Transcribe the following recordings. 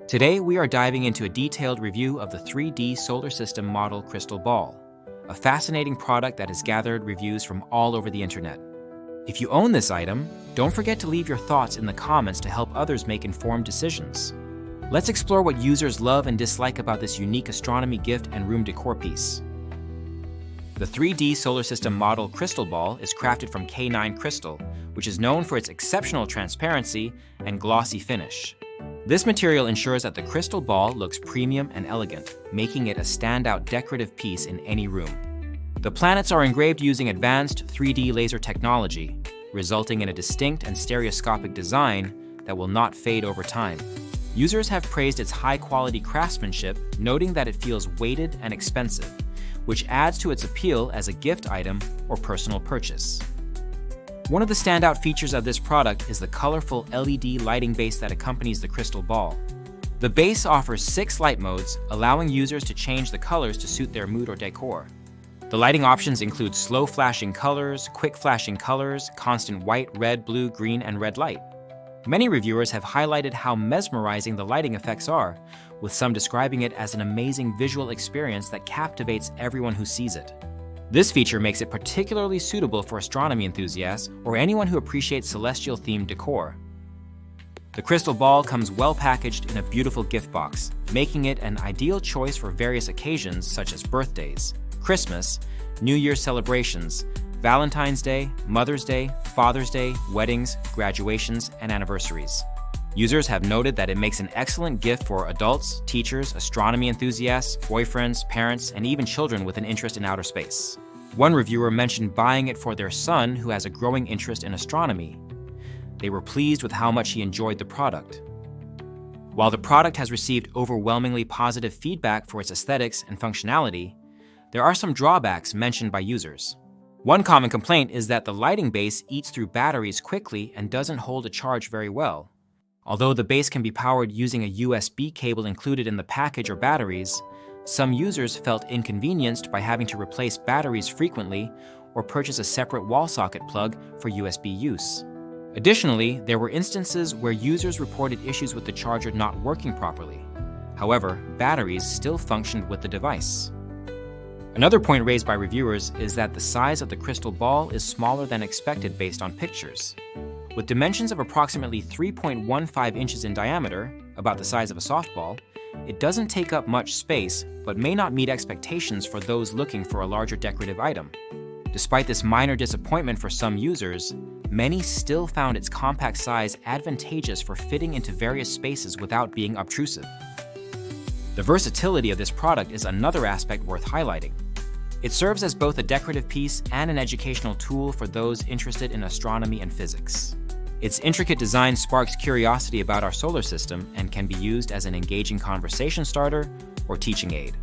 Today, we are diving into a detailed review of the 3D solar system model crystal ball, a fascinating product that has gathered reviews from all over the internet. If you own this item, don't forget to leave your thoughts in the comments to help others make informed decisions. Let's explore what users love and dislike about this unique astronomy gift and room decor piece. The 3D solar system model crystal ball is crafted from K9 crystal, which is known for its exceptional transparency and glossy finish. This material ensures that the crystal ball looks premium and elegant, making it a standout decorative piece in any room. The planets are engraved using advanced 3D laser technology, resulting in a distinct and stereoscopic design that will not fade over time. Users have praised its high-quality craftsmanship, noting that it feels weighted and expensive, which adds to its appeal as a gift item or personal purchase. One of the standout features of this product is the colorful LED lighting base that accompanies the crystal ball. The base offers 6 light modes, allowing users to change the colors to suit their mood or decor. The lighting options include slow flashing colors, quick flashing colors, constant white, red, blue, green, and red light. Many reviewers have highlighted how mesmerizing the lighting effects are, with some describing it as an amazing visual experience that captivates everyone who sees it. This feature makes it particularly suitable for astronomy enthusiasts or anyone who appreciates celestial-themed decor. The crystal ball comes well packaged in a beautiful gift box, making it an ideal choice for various occasions such as birthdays, Christmas, New Year's celebrations, Valentine's Day, Mother's Day, Father's Day, weddings, graduations, and anniversaries. Users have noted that it makes an excellent gift for adults, teachers, astronomy enthusiasts, boyfriends, parents, and even children with an interest in outer space. One reviewer mentioned buying it for their son who has a growing interest in astronomy. They were pleased with how much he enjoyed the product. While the product has received overwhelmingly positive feedback for its aesthetics and functionality, there are some drawbacks mentioned by users. One common complaint is that the lighting base eats through batteries quickly and doesn't hold a charge very well. Although the base can be powered using a USB cable included in the package or batteries, some users felt inconvenienced by having to replace batteries frequently or purchase a separate wall socket plug for USB use. Additionally, there were instances where users reported issues with the charger not working properly. However, batteries still functioned with the device. Another point raised by reviewers is that the size of the crystal ball is smaller than expected based on pictures. With dimensions of approximately 3.15 inches in diameter, about the size of a softball, it doesn't take up much space, but may not meet expectations for those looking for a larger decorative item. Despite this minor disappointment for some users, many still found its compact size advantageous for fitting into various spaces without being obtrusive. The versatility of this product is another aspect worth highlighting. It serves as both a decorative piece and an educational tool for those interested in astronomy and physics. Its intricate design sparks curiosity about our solar system and can be used as an engaging conversation starter or teaching aid.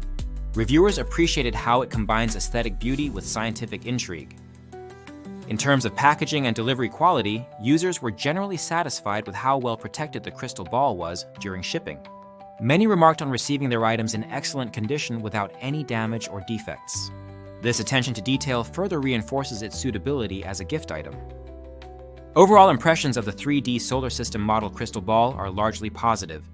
Reviewers appreciated how it combines aesthetic beauty with scientific intrigue. In terms of packaging and delivery quality, users were generally satisfied with how well protected the crystal ball was during shipping. Many remarked on receiving their items in excellent condition without any damage or defects. This attention to detail further reinforces its suitability as a gift item. Overall impressions of the 3D solar system model crystal ball are largely positive.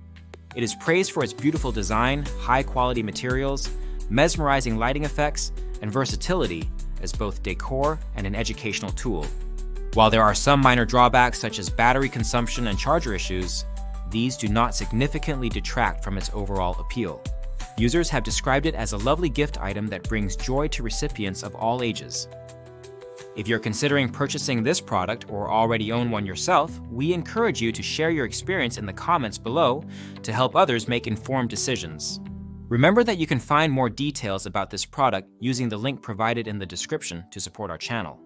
It is praised for its beautiful design, high-quality materials, mesmerizing lighting effects, and versatility as both decor and an educational tool. While there are some minor drawbacks such as battery consumption and charger issues, these do not significantly detract from its overall appeal. Users have described it as a lovely gift item that brings joy to recipients of all ages. If you're considering purchasing this product or already own one yourself, we encourage you to share your experience in the comments below to help others make informed decisions. Remember that you can find more details about this product using the link provided in the description to support our channel.